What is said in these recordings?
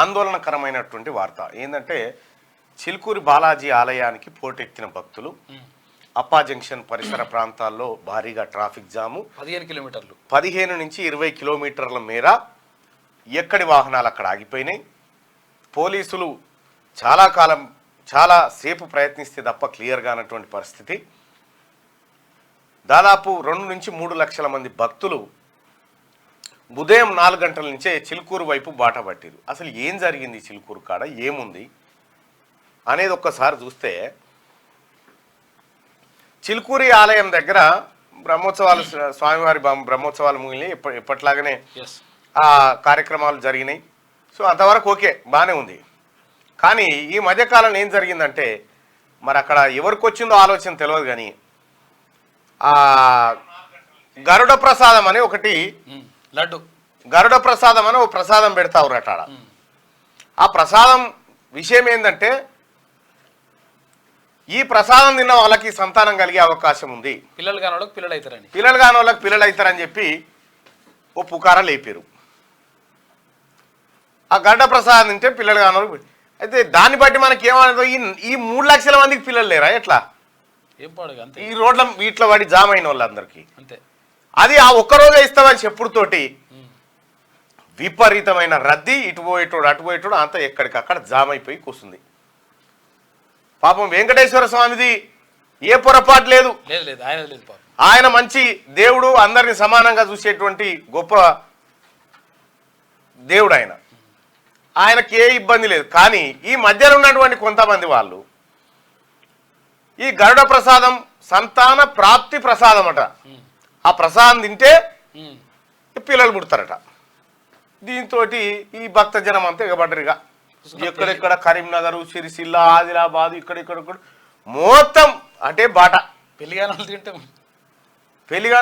ఆందోళనకరమైనటువంటి వార్త ఏంటంటే చిలుకూరి బాలాజీ ఆలయానికి పోటెత్తిన భక్తులు అప్పా జంక్షన్ పరిసర ప్రాంతాల్లో భారీగా ట్రాఫిక్ జాము 15 నుంచి 20 కిలోమీటర్ల మేర ఎక్కడి వాహనాలు అక్కడ ఆగిపోయినాయి. పోలీసులు చాలా సేపు ప్రయత్నిస్తే తప్ప క్లియర్గా అన్నటువంటి పరిస్థితి. దాదాపు 2 నుంచి 3 లక్షల మంది భక్తులు ఉదయం 4 గంటల నుంచే చిలుకూరు వైపు బాట పట్టిరు. అసలు ఏం జరిగింది చిలుకూరు కాడ, ఏముంది అనేది ఒక్కసారి చూస్తే, చిలుకూరి ఆలయం దగ్గర బ్రహ్మోత్సవాలు, స్వామివారి బ్రహ్మోత్సవాలు ముగిలి ఎప్పట్లాగానే ఆ కార్యక్రమాలు జరిగినాయి. సో అంతవరకు ఓకే, బాగానే ఉంది. కానీ ఈ మధ్యకాలంలో ఏం జరిగిందంటే, మరి అక్కడ ఎవరికి వచ్చిందో ఆలోచన తెలియదు, కానీ గరుడ ప్రసాదం అని ఒకటి గరుడ ప్రసాదం అని ఒక ప్రసాదం పెడతావురట. ఆ ప్రసాదం విషయం ఏంటంటే, ఈ ప్రసాదం తిన్న వాళ్ళకి సంతానం కలిగే అవకాశం ఉంది, పిల్లలు కాని వాళ్ళకి పిల్లలు అవుతారని చెప్పి ఓ పుకారా లేపారు. ఆ గరుడ ప్రసాదం తింటే పిల్లలు కాని వాళ్ళకి. అయితే దాన్ని బట్టి మనకి ఏమన్నా ఈ 3 లక్షల మందికి పిల్లలు లేరా ఎట్లా? ఈ రోడ్ల వీటిలో పడి జామ్ అయిన వాళ్ళందరికీ అది ఆ ఒక్కరోజే ఇస్తామని చెప్పుడుతోటి విపరీతమైన రద్దీ, ఇటు పోయేటోడు అంతా ఎక్కడికక్కడ జామ్ అయిపోయి కూర్చుంది. పాపం వెంకటేశ్వర స్వామిది ఏ పొరపాటు లేదు, ఆయన మంచి దేవుడు, అందరిని సమానంగా చూసేటువంటి గొప్ప దేవుడు ఆయనకి ఏ ఇబ్బంది లేదు. కానీ ఈ మధ్యలో ఉన్నటువంటి కొంతమంది వాళ్ళు ఈ గరుడ ప్రసాదం సంతాన ప్రాప్తి ప్రసాదం అట, ఆ ప్రసాదం తింటే పిల్లలు పుడతారట. దీంతో ఈ భక్త జనం అంతా ఎగబడ్డరిగా ఎక్కడెక్కడ కరీంనగర్, సిరిసిల్ల, ఆదిలాబాద్, ఇక్కడ మొత్తం అంటే బాట. పెళ్లిగాని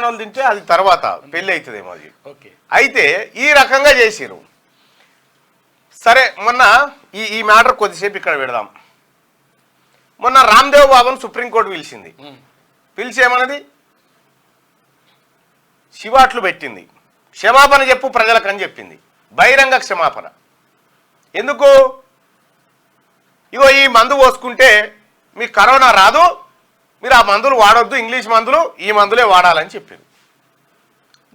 వాళ్ళు తింటే అది తర్వాత పెళ్లి అవుతుందేమో అది. అయితే ఈ రకంగా చేసిరు. సరే, మొన్న ఈ మ్యాటర్ కొద్దిసేపు ఇక్కడ పెడదాం. మొన్న రామ్దేవ్ బాబాను సుప్రీంకోర్టు పిలిచి ఏమన్నది, శివాట్లు పెట్టింది, క్షమాపణ చెప్పు ప్రజలకు అని చెప్పింది, బహిరంగ క్షమాపణ. ఎందుకు? ఇగో ఈ మందు పోసుకుంటే మీకు కరోనా రాదు, మీరు ఆ మందులు వాడొద్దు, ఇంగ్లీష్ మందులు, ఈ మందులే వాడాలని చెప్పారు.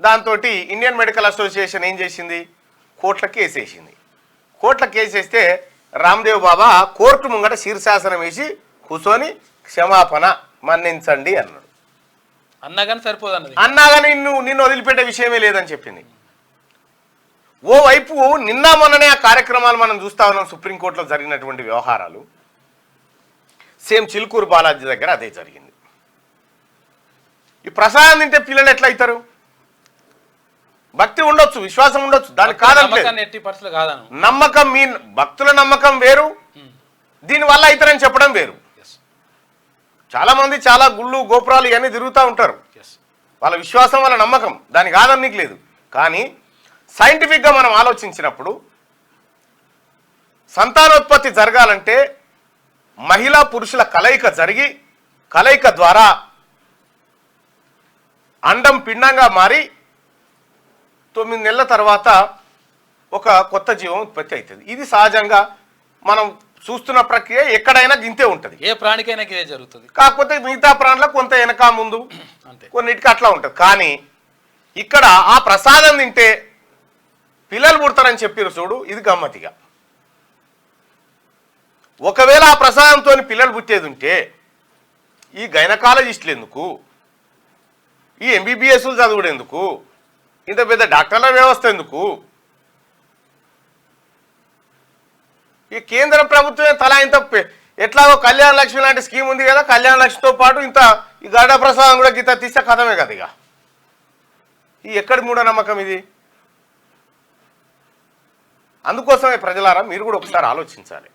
దాంతో ఇండియన్ మెడికల్ అసోసియేషన్ ఏం చేసింది, కోర్టుల కేసు వేసింది. కోర్టుల కేసు వేస్తే రామ్దేవ్ బాబా కోర్టు ముంగట శీర్షాసనం వేసి కూర్చొని క్షమాపణ మన్నించండి అన్నాడు. అన్నాగాని సరిపోదు అన్నది, అన్నాగాని నిన్ను వదిలిపెట్టే విషయమే లేదని చెప్పింది. ఓవైపు నిన్న మొన్ననే ఆ కార్యక్రమాలు మనం చూస్తా ఉన్నాం, సుప్రీంకోర్టులో జరిగినటువంటి వ్యవహారాలు. సేమ్ చిలుకూరు బాలాజీ దగ్గర అదే జరిగింది. ఈ ప్రసాదం తింటే పిల్లలు ఎట్లా అవుతారు? భక్తి ఉండొచ్చు, విశ్వాసం ఉండొచ్చు, దానికి కాదనలేదు. నమ్మకం, మీ భక్తుల నమ్మకం వేరు, దీనివల్ల అవుతారని చెప్పడం వేరు. చాలా మంది చాలా గుళ్ళు, గోపురాలు ఇవన్నీ తిరుగుతూ ఉంటారు, వాళ్ళ విశ్వాసం, వాళ్ళ నమ్మకం, దానికి కాదనీకి లేదు. కానీ సైంటిఫిక్గా మనం ఆలోచించినప్పుడు సంతానోత్పత్తి జరగాలంటే మహిళా పురుషుల కలయిక ద్వారా అండం పిండంగా మారి 9 నెలల తర్వాత ఒక కొత్త జీవం ఉత్పత్తి అవుతుంది. ఇది సహజంగా మనం చూస్తున్న ప్రక్రియ, ఎక్కడైనా గింతే ఉంటుంది, ఏ ప్రాణికైనా ఇదే జరుగుతుంది. కాకపోతే మిగతా ప్రాణులకు కొంత వెనక ముందు కొన్నిటికి అట్లా ఉంటుంది. కానీ ఇక్కడ ఆ ప్రసాదం తింటే పిల్లలు పుడతారని చెప్పారు చూడు, ఇది గమ్మతిగా. ఒకవేళ ఆ ప్రసాదంతో పిల్లలు పుట్టేది ఉంటే ఈ గైనకాలజిస్టులు ఎందుకు, ఈ ఎంబీబీఎస్లు చదువుడు ఎందుకు, ఇంత పెద్ద డాక్టర్ల వ్యవస్థ ఎందుకు? ఈ కేంద్ర ప్రభుత్వమే తలా ఇంత, ఎట్లాగో కళ్యాణ లక్ష్మి లాంటి స్కీమ్ ఉంది కదా, కళ్యాణ లక్ష్మితో పాటు ఇంత ఈ గరుడ ప్రసాదం కూడా గీత తీస్తే కథమే కదా. ఇక ఈ ఎక్కడి మూఢనమ్మకం ఇది? అందుకోసమే ప్రజలారా మీరు కూడా ఒకసారి ఆలోచించాలి.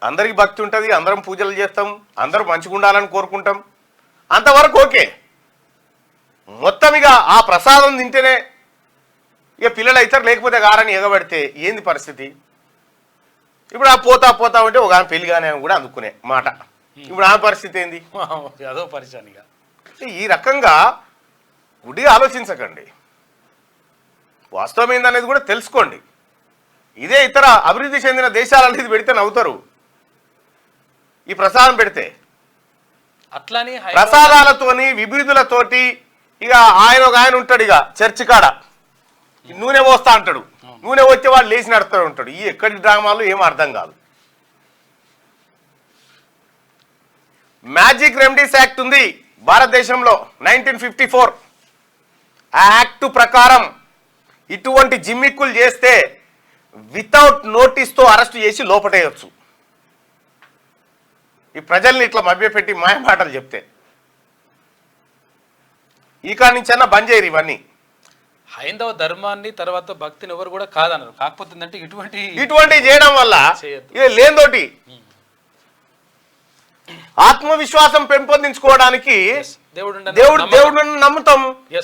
అందరికి భక్తి ఉంటుంది, అందరం పూజలు చేస్తాం, అందరూ మంచిగా ఉండాలని కోరుకుంటాం, అంతవరకు ఓకే. మొత్తం ఇక ఆ ప్రసాదం తింటేనే ఇక పిల్లలు అవుతారు, లేకపోతే గారని ఎగబడితే ఏంది పరిస్థితి? ఇప్పుడు ఆ పోతా ఉంటే ఒక ఆమె పెళ్లిగానే కూడా అందుకునే మాట, ఇప్పుడు ఆమె పరిస్థితి ఏంది? అదో పరిశానిగా. ఈ రకంగా గుడిగా ఆలోచించకండి, వాస్తవం ఏందనేది కూడా తెలుసుకోండి. ఇదే ఇతర అభివృద్ధి చెందిన దేశాలలో ఇది పెడితే నవ్వుతారు. ఈ ప్రసాదం పెడితే అట్లాని ప్రసాదాలతోని విభూతులతోటి ఇక ఒక ఆయన ఉంటాడు ఇక చర్చి కాడ నూనె పోస్తా అంటాడు. నూనె వచ్చే వాడు లేచి నడుతూ ఉంటాడు. ఈ ఎక్కడి డ్రామాలు ఏం అర్థం కాదు. మ్యాజిక్ రెమెడీస్ యాక్ట్ ఉంది భారతదేశంలో 1954. ఆ యాక్ట్ ప్రకారం ఇటువంటి జిమ్మిక్కులు చేస్తే వితౌట్ నోటీస్తో అరెస్ట్ చేసి లోపటేయచ్చు. ఈ ప్రజల్ని ఇట్లా మభ్యపెట్టి మాయ మాటలు చెప్తే ఈ కాడి నుంచి అన్న బంద్ చేయరు ఇవన్నీ. హైందవ ధర్మాన్ని తర్వాత భక్తిని ఎవరు కూడా కాదన్నారు. కాకపోతే ఏంటంటే ఇటువంటి చేయడం వల్ల ఇది లేనితోటి ఆత్మవిశ్వాసం పెంపొందించుకోవడానికి దేవుడు నమ్ముతాం,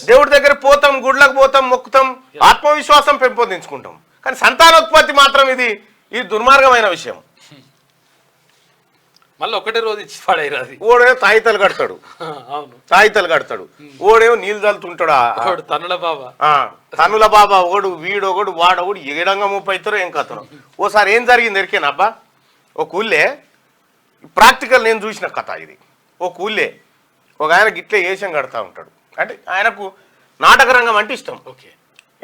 దేవుడి దగ్గర పోతాం, గుడ్లకు పోతాం, మొక్కుతాం, ఆత్మవిశ్వాసం పెంపొందించుకుంటాం. కానీ సంతానోత్పత్తి మాత్రం ఇది దుర్మార్గమైన విషయం. మళ్ళీ ఒకటే రోజు ఇచ్చి పడేది. ఓడేమో తాయితలు కడతాడు, తాయితలు కడతాడు, ఓడేమో నీళ్ళు చల్లుతుంటాడు. తనుల బాబా ఓడు వీడొకడు వాడొకడు ఏడంగా 30 ఏం కథను. ఓసారి ఏం జరిగింది ఎరికేనా అబ్బా? ఒక ఊళ్ళే ప్రాక్టికల్ నేను చూసిన కథ ఇది. ఒక ఊళ్ళే ఒక ఆయన గిట్లే వేషం కడతా ఉంటాడు. అంటే ఆయనకు నాటక రంగం అంటే ఇష్టం.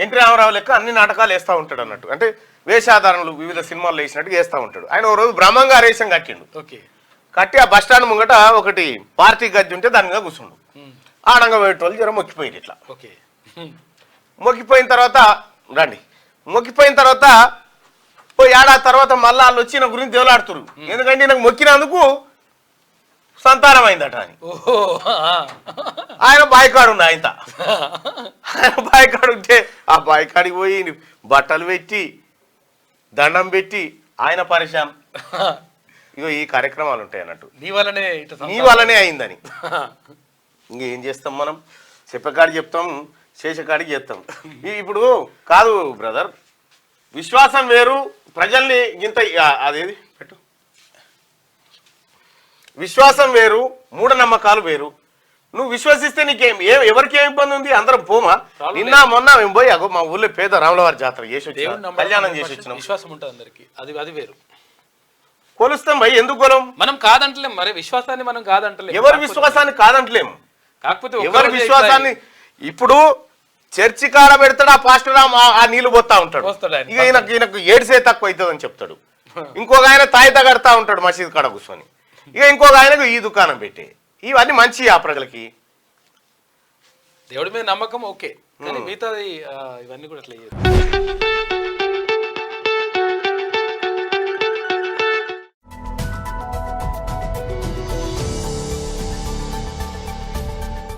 ఎన్టీ రామారావు లెక్క అన్ని నాటకాలు వేస్తూ ఉంటాడు అన్నట్టు. అంటే వేషాధారణలు వివిధ సినిమాల్లో వేసినట్టు వేస్తూ ఉంటాడు. ఆయన ఒక రోజు బ్రహ్మంగా వేషం కట్టిండు. కట్టి ఆ బస్ స్టాండ్ ముంగట ఒకటి పార్టీ గది ఉంటే దాని మీద కూర్చుండు. ఆడంగా పోయేటోళ్ళు జర మొక్కిపోయింది. ఇట్లా మొక్కిపోయిన తర్వాత మొక్కిపోయిన తర్వాత ఓ ఏడాది తర్వాత మళ్ళీ వాళ్ళు వచ్చి నా గురించి దేవులాడుతురు. ఎందుకంటే నాకు మొక్కినందుకు సంతానం అయిందట అని. ఆయన బాయికాడు ఉంది. ఆయన బాయికాడు ఉంటే ఆ బాయికాడికి పోయి బట్టలు పెట్టి దండం పెట్టి ఆయన పరిశాన్. ఇగో ఈ కార్యక్రమాలు ఉంటాయి అన్నట్టు. నీ వల్లనే అయిందని. ఇంకేం చేస్తాం మనం? చెప్పకాడికి చెప్తాం, చేసేకాడికి చేస్తాం. ఇప్పుడు కాదు బ్రదర్, విశ్వాసం వేరు, ప్రజల్ని ఇంత అదేది పెట్టు, విశ్వాసం వేరు, మూఢనమ్మకాలు వేరు. నువ్వు విశ్వసిస్తే నీకేం ఎవరికి ఏం ఇబ్బంది ఉంది? అందరం పోమా? నిన్న మొన్న మేము పోయి అగో మా ఊళ్ళో పేద రాములవారి జాతర చేసి వచ్చి కళ్యాణం చేసి వచ్చినాం. విశ్వాసం ఉంటుంది అందరికి, అది వేరు. కొలుస్తాం భయ్, ఎందుకు కొలం? మనం కాదంటలేం, మరి విశ్వాసాన్ని మనం కాదంటలేం. ఎవరి విశ్వాసాన్ని కాదంటలేము, కాకపోతే ఎవరి విశ్వాసాన్ని. ఇప్పుడు చర్చి కాడ పెడతాడు ఆ పాస్టర్, ఆ నీళ్లు పోతా ఉంటాడు. ఇక ఈయనకు ఏడ్సే తక్కువ అవుతుంది అని చెప్తాడు. ఇంకొక ఆయన తాయిత కడతా ఉంటాడు మసీద్ కాడ కూర్చొని. ఇక ఇంకొక ఆయనకు ఈ దుకాణం పెట్టి. ఇవన్నీ మంచి ఆ ప్రజలకి దేవుడి మీద నమ్మకం ఓకే, కానీ మిగతాది ఇవన్నీ కూడా అట్లా